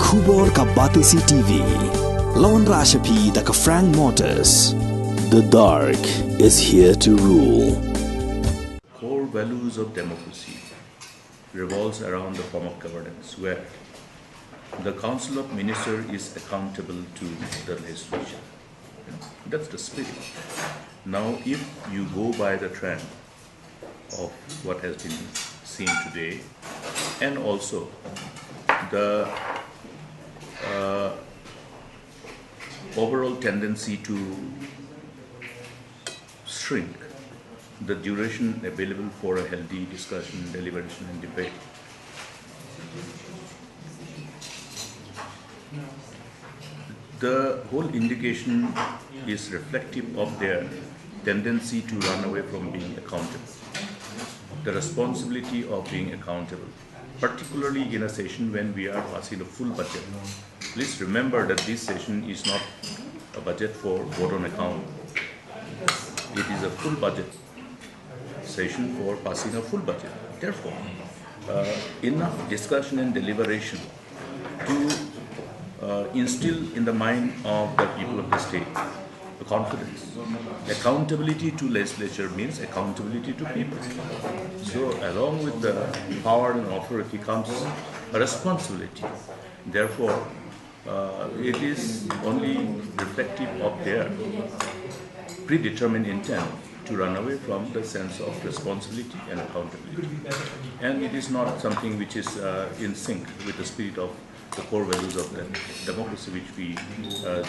Khubor ka Batisi TV. Lawan Rashapi da ka Frank Motors. The dark is here to rule. Core values of democracy revolves around the form of governance where the Council of Ministers is accountable to the legislature. That's the spirit. Now, if you go by the trend of what has been seen today, and also the overall tendency to shrink the duration available for a healthy discussion, deliberation, and debate, the whole indication is reflective of their tendency to run away from being accountable, the responsibility of being accountable, particularly in a session when we are passing a full budget. Please remember that this session is not a budget for vote on account. It is a full budget session for passing a full budget. Therefore, enough discussion and deliberation to instill in the mind of the people of the state the confidence. Accountability to legislature means accountability to people. So along with the power and authority comes a responsibility. Therefore, it is only reflective of their predetermined intent to run away from the sense of responsibility and accountability. And it is not something which is in sync with the spirit of the core values of the democracy which we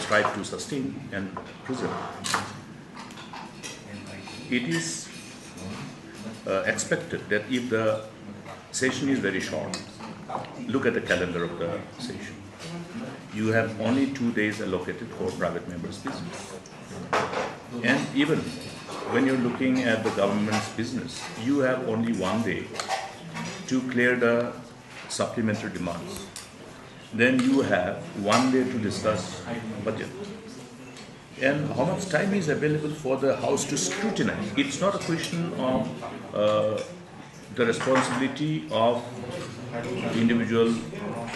strive to sustain and preserve. It is expected that if the session is very short, look at the calendar of the session. You have only 2 days allocated for private members' business. And even when you're looking at the government's business, you have only 1 day to clear the supplementary demands. Then you have 1 day to discuss budget. And how much time is available for the House to scrutinize? It's not a question of the responsibility of individual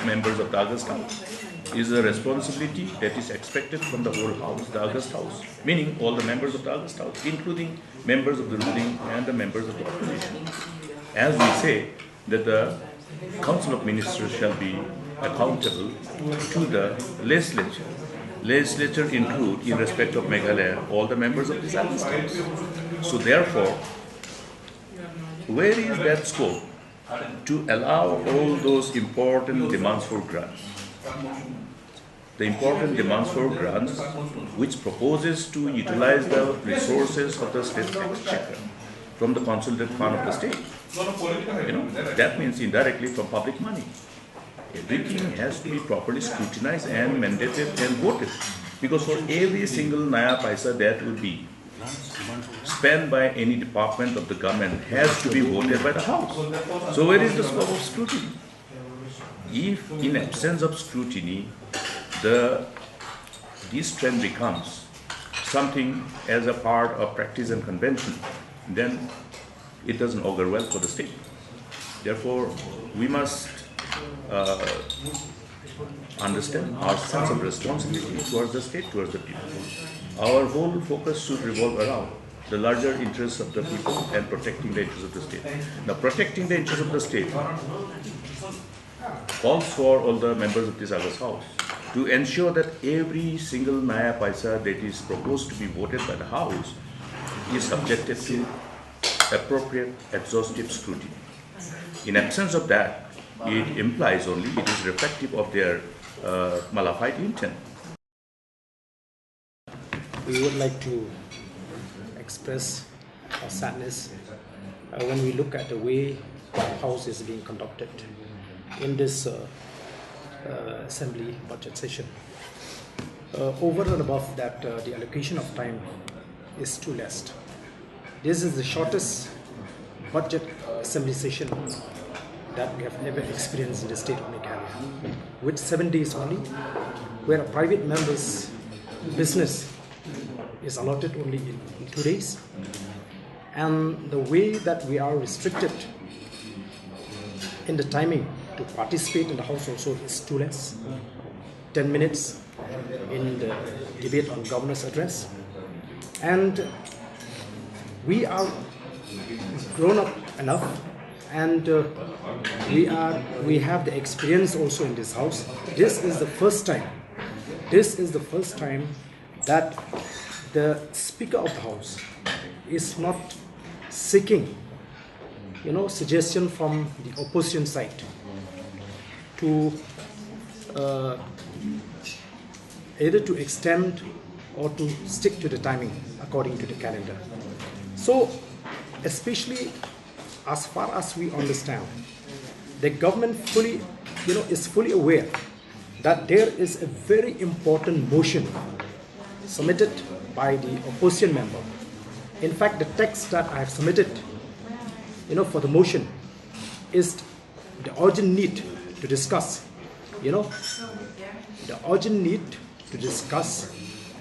members of the August House. Is a responsibility that is expected from the whole House, the August House, meaning all the members of the August House, including members of the ruling and the members of the opposition. As we say that the Council of Ministers shall be accountable to the legislature. Legislature include, in respect of Meghalaya, all the members of this August House. So therefore, where is that scope to allow all those important demands for grants? The important demands for grants, which proposes to utilize the resources of the state exchequer from the consolidated fund of the state. That means indirectly from public money. Everything has to be properly scrutinized and mandated and voted. Because for every single naya paisa that will be spent by any department of the government has to be voted by the House. So where is the scope of scrutiny? If in absence of scrutiny, this trend becomes something as a part of practice and convention, then it doesn't augur well for the state. Therefore, we must understand our sense of responsibility towards the state, towards the people. Our whole focus should revolve around the larger interests of the people and protecting the interests of the state. Now, protecting the interests of the state calls for all the members of this August House to ensure that every single naya paisa that is proposed to be voted by the House is subjected to appropriate exhaustive scrutiny. In absence of that, it implies only it is reflective of their malafide intent. We would like to express our sadness when we look at the way the House is being conducted in this Assembly budget session. Over and above that, the allocation of time is too less. This is the shortest budget Assembly session that we have ever experienced in the state of Meghalaya, with 7 days only, where a private member's business is allotted only in 2 days. And the way that we are restricted in the timing to participate in the House also is too less. 10 minutes in the debate on governor's address. And we are grown up enough, and we have the experience also in this house. This is the first time that the Speaker of the House is not seeking suggestion from the opposition side to either to extend or to stick to the timing according to the calendar. So, especially as far as we understand, the government is fully aware that there is a very important motion submitted by the opposition member. In fact, the text that I have submitted, for the motion is the urgent need to discuss,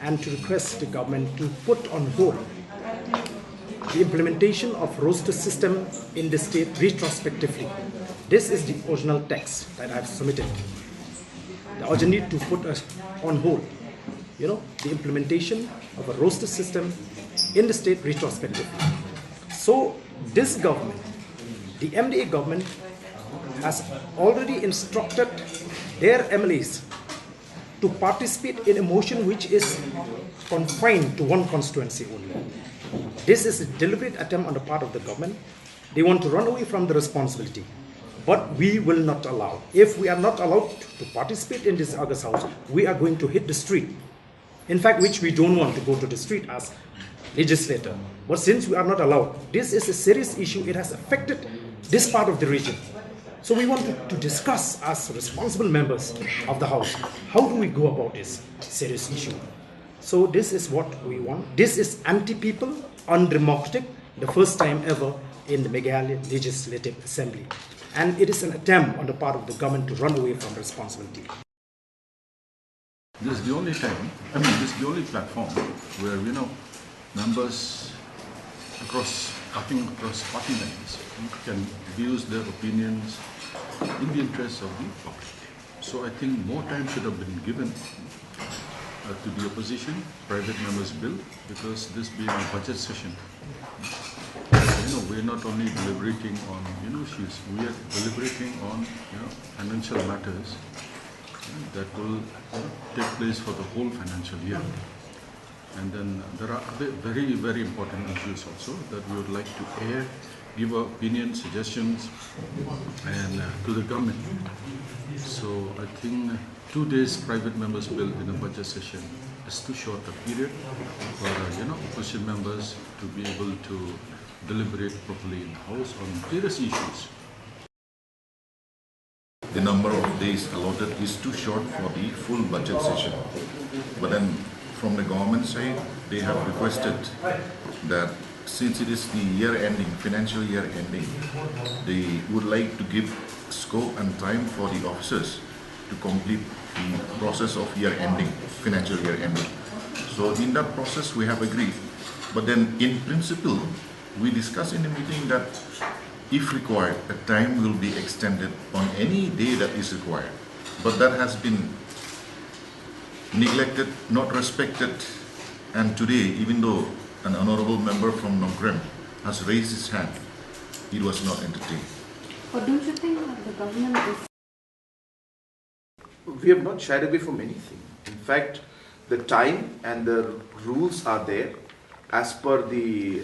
and to request the government to put on hold the implementation of roster system in the state retrospectively. This is the original text that I have submitted. The urgent need to put on hold, the implementation of a roster system in the state retrospectively. So this government, the MDA government, has already instructed their MLAs to participate in a motion which is confined to one constituency only. This is a deliberate attempt on the part of the government. They want to run away from the responsibility. But we will not allow. If we are not allowed to participate in this August House, we are going to hit the street. In fact, which we don't want to go to the street as legislator. But since we are not allowed, this is a serious issue. It has affected this part of the region. So we want to discuss as responsible members of the House, how do we go about this serious issue? So this is what we want. This is anti-people, undemocratic, the first time ever in the Meghalaya Legislative Assembly. And it is an attempt on the part of the government to run away from responsibility. This is the only time, this is the only platform where, members across party lines can use their opinions in the interest of the public. So I think more time should have been given to the opposition, private members' bill, because this being a budget session, we're not only deliberating on issues, we are deliberating on financial matters that will take place for the whole financial year. And then there are very, very important issues also that we would like to air, give our opinions, suggestions, and to the government. So I think 2 days private members' bill in a budget session is too short a period for opposition members to be able to deliberate properly in the House on various issues. The number of days allotted is too short for the full budget session. But then from the government side, they have requested that since it is the year ending, financial year ending, they would like to give scope and time for the officers to complete the process of year ending, financial year ending. So in that process we have agreed. But then in principle, we discussed in the meeting that if required, a time will be extended on any day that is required. But that has been neglected, not respected, and today, even though an honorable member from Nogrem has raised his hand, it was not entertained. But don't you think that the government is... We have not shied away from anything. In fact, the time and the rules are there as per the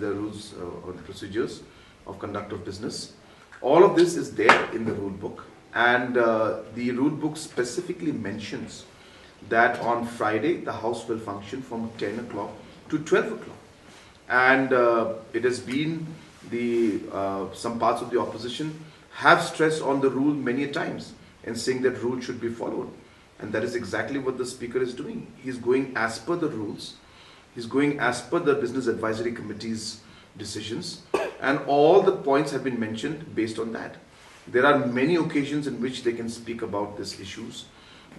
the rules or procedures of conduct of business. All of this is there in the rule book, and the rule book specifically mentions that on Friday the House will function from 10 o'clock to 12 o'clock, and it has been some parts of the opposition have stressed on the rule many times and saying that rule should be followed, and that is exactly what the Speaker is doing. He is going as per the rules. He's going as per the Business Advisory Committee's decisions, and all the points have been mentioned based on that. There are many occasions in which they can speak about these issues.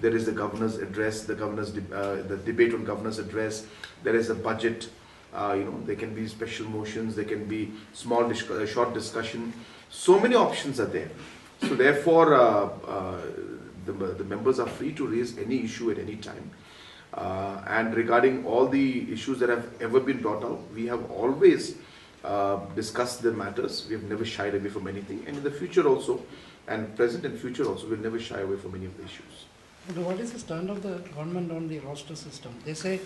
There is the governor's address, the debate on governor's address. There is a budget. There can be special motions. There can be short discussion. So many options are there. So therefore, the members are free to raise any issue at any time. And regarding all the issues that have ever been brought out, we have always discussed the matters. We have never shied away from anything, and in the future also, and present and future also, we'll never shy away from any of the issues. But what is the stand of the government on the roster system? They say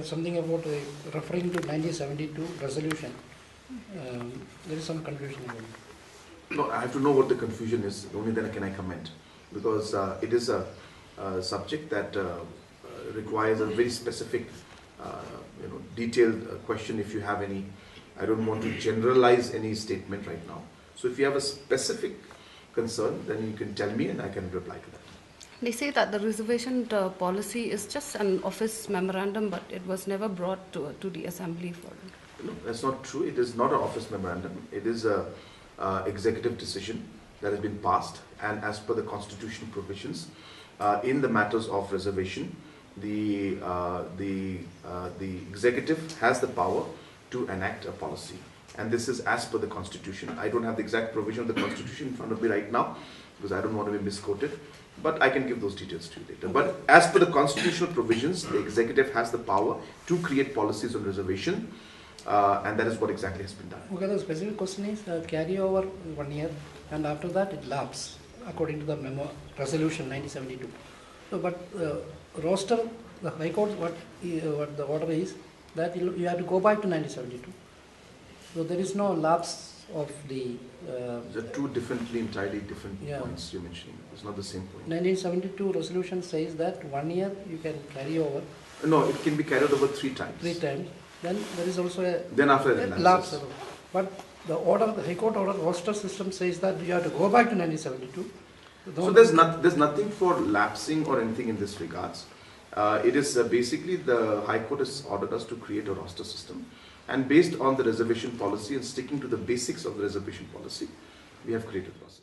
something about referring to 1972 resolution. There is some confusion about it. No, I have to know what the confusion is. Only then can I comment, because it is a subject that requires a very specific, detailed question. If you have any, I don't want to generalize any statement right now. So if you have a specific concern, then you can tell me and I can reply to that. They say that the reservation policy is just an office memorandum, but it was never brought to the assembly for it. No, that's not true. It is not an office memorandum. It is a executive decision that has been passed, and as per the constitutional provisions, in the matters of reservation, the executive has the power to enact a policy, and this is as per the constitution. I don't have the exact provision of the constitution in front of me right now because I don't want to be misquoted, but I can give those details to you later. But as per the constitutional provisions, the executive has the power to create policies on reservation, and that is what exactly has been done. Okay, the specific question is carry over 1 year, and after that it lapses according to the memo resolution 1972. So, but roster, the High Court, what the order is that you have to go back to 1972. So there is no lapse of the. There are two entirely different points you're mentioning. It's not the same point. 1972 resolution says that 1 year you can carry over. No, it can be carried over 3 times. 3 times. Then there is also a. Then after that, lapse. But the order, the High Court order roster system says that you have to go back to 1972. So there's nothing for lapsing or anything in this regards. It is basically the High Court has ordered us to create a roster system, and based on the reservation policy and sticking to the basics of the reservation policy, we have created a process.